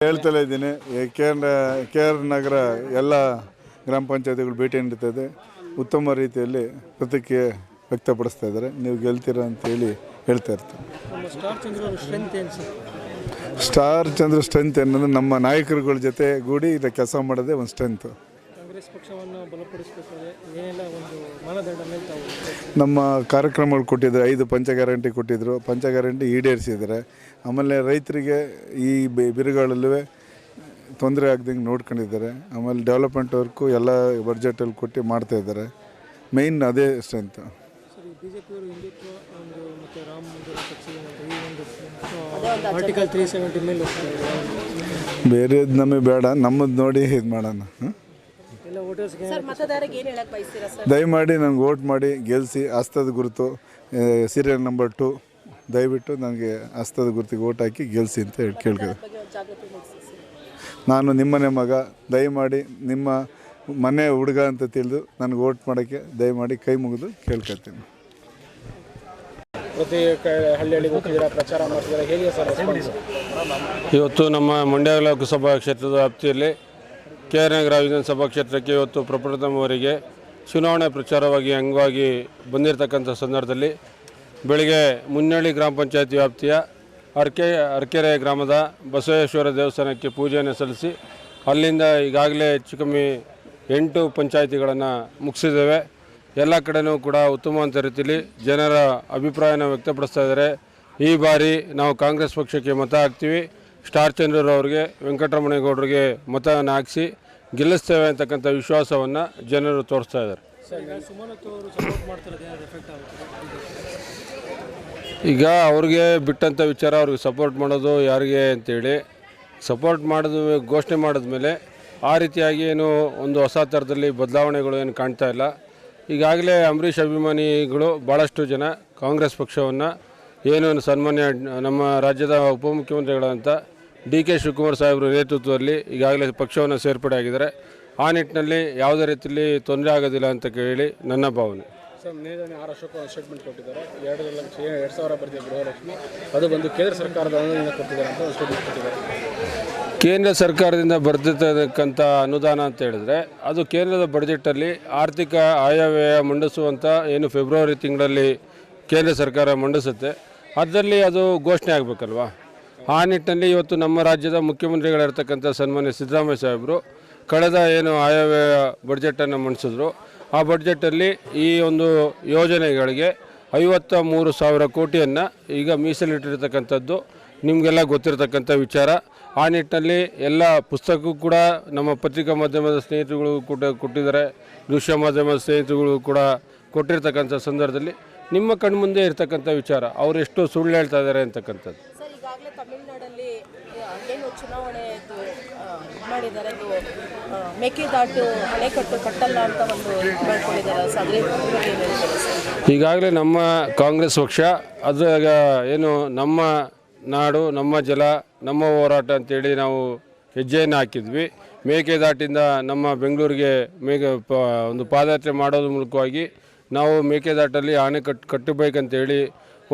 ಹೇಳ್ತಲೇ ಇದ್ದೀನಿ. ಕೆ.ಆರ್. ನಗರ ಎಲ್ಲ ಗ್ರಾಮ ಪಂಚಾಯತಿಗಳು ಭೇಟಿ ನೀಡುತ್ತದೆ. ಉತ್ತಮ ರೀತಿಯಲ್ಲಿ ಪ್ರತಿಕ್ರಿಯೆ ವ್ಯಕ್ತಪಡಿಸ್ತಾ ಇದ್ದಾರೆ. ನೀವು ಗೆಲ್ತೀರಾ ಅಂತೇಳಿ ಹೇಳ್ತಾ ಇರ್ತೀವಿ. ಸ್ಟಾರ್ ಚಂದ್ರ ಸ್ಟ್ರೆಂತ್ ಏನಂದರೆ ನಮ್ಮ ನಾಯಕರುಗಳ ಜೊತೆ ಗೂಡಿ ಇದು ಕೆಲಸ ಮಾಡೋದೇ ಒಂದು ಸ್ಟ್ರೆಂತ್. ನಮ್ಮ ಕಾರ್ಯಕ್ರಮಗಳು ಕೊಟ್ಟಿದ್ದಾರೆ. 5 ಪಂಚ ಗ್ಯಾರಂಟಿ ಕೊಟ್ಟಿದ್ದರು. ಪಂಚ ಗ್ಯಾರಂಟಿ ಈಡೇರಿಸಿದ್ದಾರೆ. ಆಮೇಲೆ ರೈತರಿಗೆ ಈ ಬಿರುಗಾಳಲ್ಲೂ ತೊಂದರೆ ಆಗದಂಗೆ ನೋಡ್ಕೊಂಡಿದ್ದಾರೆ. ಆಮೇಲೆ ಡೆವಲಪ್ಮೆಂಟ್ ವರ್ಕು ಎಲ್ಲ ಬಡ್ಜೆಟಲ್ಲಿ ಕೊಟ್ಟು ಮಾಡ್ತಾಯಿದ್ದಾರೆ. ಮೇಯ್ನ್ ಅದೇ ಸ್ಟ್ರೆಂತ್. ಬೇರೆದು ನಮಗೆ ಬೇಡ, ನಮ್ಮದು ನೋಡಿ ಇದು ಮಾಡೋಣ. ದಯಮಾಡಿ ನನಗೆ ವೋಟ್ ಮಾಡಿ ಗೆಲ್ಲಿಸಿ. ಹಸ್ತದ ಗುರುತು ಸೀರಿಯಲ್ ನಂಬರ್ 2 ದಯವಿಟ್ಟು ನನಗೆ ಹಸ್ತದ ಗುರುತಿಗೆ ವೋಟ್ ಹಾಕಿ ಗೆಲ್ಲಿಸಿ ಅಂತ ಹೇಳಿ ಕೇಳ್ಕೊಳ್ತೀನಿ. ನಾನು ನಿಮ್ಮನೆ ಮಗ, ದಯಮಾಡಿ ನಿಮ್ಮ ಮನೆ ಹುಡುಗ ಅಂತ ತಿಳಿದು ನನಗೆ ವೋಟ್ ಮಾಡೋಕ್ಕೆ ದಯಮಾಡಿ ಕೈ ಮುಗಿದು ಕೇಳ್ಕೊಳ್ತೀನಿ. ಇವತ್ತು ನಮ್ಮ ಮಂಡ್ಯ ಲೋಕಸಭಾ ಕ್ಷೇತ್ರದ ವ್ಯಾಪ್ತಿಯಲ್ಲಿ ಕೆ.ಆರ್. ನಗರ ವಿಧಾನಸಭಾ ಕ್ಷೇತ್ರಕ್ಕೆ ಇವತ್ತು ಪ್ರಪ್ರಥಮವರಿಗೆ ಚುನಾವಣೆ ಪ್ರಚಾರವಾಗಿ ಅಂಗವಾಗಿ ಬಂದಿರತಕ್ಕಂಥ ಸಂದರ್ಭದಲ್ಲಿ ಬೆಳಗ್ಗೆ ಮುನ್ನಳ್ಳಿ ಗ್ರಾಮ ಪಂಚಾಯತಿ ವ್ಯಾಪ್ತಿಯ ಅರ್ಕೆರೆ ಗ್ರಾಮದ ಬಸವೇಶ್ವರ ದೇವಸ್ಥಾನಕ್ಕೆ ಪೂಜೆಯನ್ನು ಸಲ್ಲಿಸಿ ಅಲ್ಲಿಂದ ಈಗಾಗಲೇ ಹೆಚ್ಚು ಕಮ್ಮಿ 8 ಪಂಚಾಯಿತಿಗಳನ್ನು ಮುಗಿಸಿದ್ದೇವೆ. ಎಲ್ಲ ಕಡೆಯೂ ಕೂಡ ಉತ್ತಮವಾದ ರೀತಿಯಲ್ಲಿ ಜನರ ಅಭಿಪ್ರಾಯನ ವ್ಯಕ್ತಪಡಿಸ್ತಾ ಇದ್ದಾರೆ. ಈ ಬಾರಿ ನಾವು ಕಾಂಗ್ರೆಸ್ ಪಕ್ಷಕ್ಕೆ ಮತ ಹಾಕ್ತೀವಿ, ಸ್ಟಾರ್ ಚಂದ್ರರವರಿಗೆ, ವೆಂಕಟರಮಣೇಗೌಡರಿಗೆ ಮತವನ್ನು ಹಾಕಿಸಿ ಗೆಲ್ಲಿಸ್ತೇವೆ ಅಂತಕ್ಕಂಥ ವಿಶ್ವಾಸವನ್ನು ಜನರು ತೋರಿಸ್ತಾ ಇದ್ದಾರೆ. ಈಗ ಅವ್ರಿಗೆ ಬಿಟ್ಟಂಥ ವಿಚಾರ, ಅವ್ರಿಗೆ ಸಪೋರ್ಟ್ ಮಾಡೋದು ಯಾರಿಗೆ ಅಂತೇಳಿ ಸಪೋರ್ಟ್ ಮಾಡೋದು ಘೋಷಣೆ ಮಾಡಿದ್ಮೇಲೆ ಆ ರೀತಿಯಾಗಿ ಏನು ಒಂದು ಹೊಸ ಥರದಲ್ಲಿ ಬದಲಾವಣೆಗಳು ಏನು ಕಾಣ್ತಾ ಇಲ್ಲ. ಈಗಾಗಲೇ ಅಂಬರೀಷ್ ಅಭಿಮಾನಿಗಳು ಭಾಳಷ್ಟು ಜನ ಕಾಂಗ್ರೆಸ್ ಪಕ್ಷವನ್ನು ಏನು ಸನ್ಮಾನ್ಯ ನಮ್ಮ ರಾಜ್ಯದ ಉಪಮುಖ್ಯಮಂತ್ರಿಗಳಂತ ಡಿ.ಕೆ. ಶಿವಕುಮಾರ್ ಸಾಹೇಬರ ನೇತೃತ್ವದಲ್ಲಿ ಈಗಾಗಲೇ ಪಕ್ಷವನ್ನು ಸೇರ್ಪಡೆ ಆಗಿದ್ದಾರೆ. ಆ ನಿಟ್ಟಿನಲ್ಲಿ ಯಾವುದೇ ರೀತಿಯಲ್ಲಿ ತೊಂದರೆ ಆಗೋದಿಲ್ಲ ಅಂತ ಕೇಳಿ ನನ್ನ ಭಾವನೆ. ಸ್ಟೇಟ್ಮೆಂಟ್ ಕೊಟ್ಟಿದ್ದಾರೆ. 2,00,000 ಬರ್ತಿದೆ ಗೃಹಲಕ್ಷ್ಮಿ, ಅದು ಬಂದು ಕೇಂದ್ರ ಸರ್ಕಾರದ ಅನುದಾನ ಕೊಟ್ಟಿದ್ದಾರೆ ಅಂತ ಸ್ಟೇಟ್ಮೆಂಟ್ ಕೊಟ್ಟಿದ್ದಾರೆ. ಕೇಂದ್ರ ಸರ್ಕಾರದಿಂದ ಬರ್ತಿರ್ತಕ್ಕಂಥ ಅನುದಾನ ಅಂತ ಹೇಳಿದ್ರೆ ಅದು ಕೇಂದ್ರದ ಬಡ್ಜೆಟಲ್ಲಿ ಆರ್ಥಿಕ ಆಯವ್ಯಯ ಮಂಡಿಸುವಂಥ ಏನು ಫೆಬ್ರವರಿ ತಿಂಗಳಲ್ಲಿ ಕೇಂದ್ರ ಸರ್ಕಾರ ಮಂಡಿಸುತ್ತೆ, ಅದರಲ್ಲಿ ಅದು ಘೋಷಣೆ ಆಗಬೇಕಲ್ವಾ. ಆ ನಿಟ್ಟಿನಲ್ಲಿ ಇವತ್ತು ನಮ್ಮ ರಾಜ್ಯದ ಮುಖ್ಯಮಂತ್ರಿಗಳಿರ್ತಕ್ಕಂಥ ಸನ್ಮಾನ್ಯ ಸಿದ್ದರಾಮಯ್ಯ ಸಾಹೇಬರು ಕಳೆದ ಏನು ಆಯವ್ಯಯ ಬಡ್ಜೆಟನ್ನು ಮಂಡಿಸಿದ್ರು, ಆ ಬಡ್ಜೆಟಲ್ಲಿ ಈ ಒಂದು ಯೋಜನೆಗಳಿಗೆ 53,000 ಕೋಟಿಯನ್ನು ಈಗ ಮೀಸಲಿಟ್ಟಿರ್ತಕ್ಕಂಥದ್ದು ನಿಮಗೆಲ್ಲ ಗೊತ್ತಿರತಕ್ಕಂಥ ವಿಚಾರ. ಆ ನಿಟ್ಟಿನಲ್ಲಿ ಎಲ್ಲ ಪುಸ್ತಕಕ್ಕೂ ಕೂಡ ನಮ್ಮ ಪತ್ರಿಕಾ ಮಾಧ್ಯಮದ ಸ್ನೇಹಿತರುಗಳು ಕೂಡ ಕೊಟ್ಟಿದ್ದಾರೆ, ದೃಶ್ಯ ಮಾಧ್ಯಮದ ಸ್ನೇಹಿತರುಗಳು ಕೂಡ ಕೊಟ್ಟಿರ್ತಕ್ಕಂಥ ಸಂದರ್ಭದಲ್ಲಿ ನಿಮ್ಮ ಕಣ್ಮುಂದೆ ಇರ್ತಕ್ಕಂಥ ವಿಚಾರ, ಅವರು ಎಷ್ಟು ಸುಳ್ಳು ಹೇಳ್ತಾ ಇದ್ದಾರೆ ಅಂತಕ್ಕಂಥದ್ದು. ಈಗಾಗಲೇ ತಮಿಳುನಾಡಲ್ಲಿ ಏನು ಚುನಾವಣೆ ಮಾಡಿದ್ದಾರೆ, ಮೇಕೆದಾಟು ಅಣೆಕಟ್ಟು ಕಟ್ಟಲ್ಲ ಅಂತ ಒಂದು ಮಾಡ್ಕೊಂಡಿದ್ದಾರೆ. ಈಗಾಗಲೇ ನಮ್ಮ ಕಾಂಗ್ರೆಸ್ ಪಕ್ಷ ಅದು ಏನು ನಮ್ಮ ನಾಡು ನಮ್ಮ ಜಲ ನಮ್ಮ ಹೋರಾಟ ಅಂತೇಳಿ ನಾವು ಹೆಜ್ಜೆಯನ್ನು ಹಾಕಿದ್ವಿ. ಮೇಕೆದಾಟಿಂದ ನಮ್ಮ ಬೆಂಗಳೂರಿಗೆ ಒಂದು ಪಾದಯಾತ್ರೆ ಮಾಡೋದ್ರ ಮೂಲಕವಾಗಿ ನಾವು ಮೇಕೆದಾಟಲ್ಲಿ ಕಟ್ಟಬೇಕಂತೇಳಿ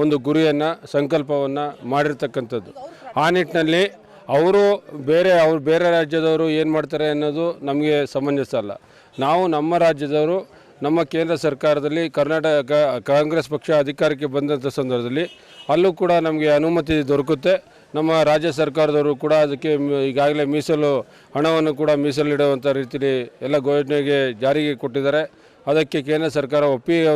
ಒಂದು ಗುರಿಯನ್ನು ಸಂಕಲ್ಪವನ್ನು ಮಾಡಿರ್ತಕ್ಕಂಥದ್ದು. ಆ ನಿಟ್ಟಿನಲ್ಲಿ ಅವರು ಬೇರೆ ರಾಜ್ಯದವರು ಏನು ಮಾಡ್ತಾರೆ ಅನ್ನೋದು ನಮಗೆ ಸಮಂಜಸ ಅಲ್ಲ. ನಾವು ನಮ್ಮ ರಾಜ್ಯದವರು ನಮ್ಮ ಕೇಂದ್ರ ಸರ್ಕಾರದಲ್ಲಿ ಕರ್ನಾಟಕ ಕಾಂಗ್ರೆಸ್ ಪಕ್ಷ ಅಧಿಕಾರಕ್ಕೆ ಬಂದಂಥ ಸಂದರ್ಭದಲ್ಲಿ ಅಲ್ಲೂ ಕೂಡ ನಮಗೆ ಅನುಮತಿ ದೊರಕುತ್ತೆ. ನಮ್ಮ ರಾಜ್ಯ ಸರ್ಕಾರದವರು ಕೂಡ ಅದಕ್ಕೆ ಈಗಾಗಲೇ ಮೀಸಲು ಹಣವನ್ನು ಕೂಡ ಮೀಸಲಿಡುವಂಥ ರೀತಿಯಲ್ಲಿ ಎಲ್ಲ ಯೋಜನೆಗೆ ಜಾರಿಗೆ ಕೊಟ್ಟಿದ್ದಾರೆ. ಅದಕ್ಕೆ ಕೇಂದ್ರ ಸರ್ಕಾರ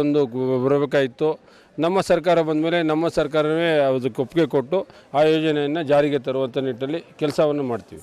ಒಂದು ಬರಬೇಕಾಯಿತು. ನಮ್ಮ ಸರ್ಕಾರ ಬಂದ ಮೇಲೆ ನಮ್ಮ ಸರ್ಕಾರವೇ ಅದಕ್ಕೆ ಒಪ್ಪಿಗೆ ಕೊಟ್ಟು ಆ ಯೋಜನೆಯನ್ನು ಜಾರಿಗೆ ತರುವಂಥ ನಿಟ್ಟಿನಲ್ಲಿ ಕೆಲಸವನ್ನು ಮಾಡ್ತೀವಿ.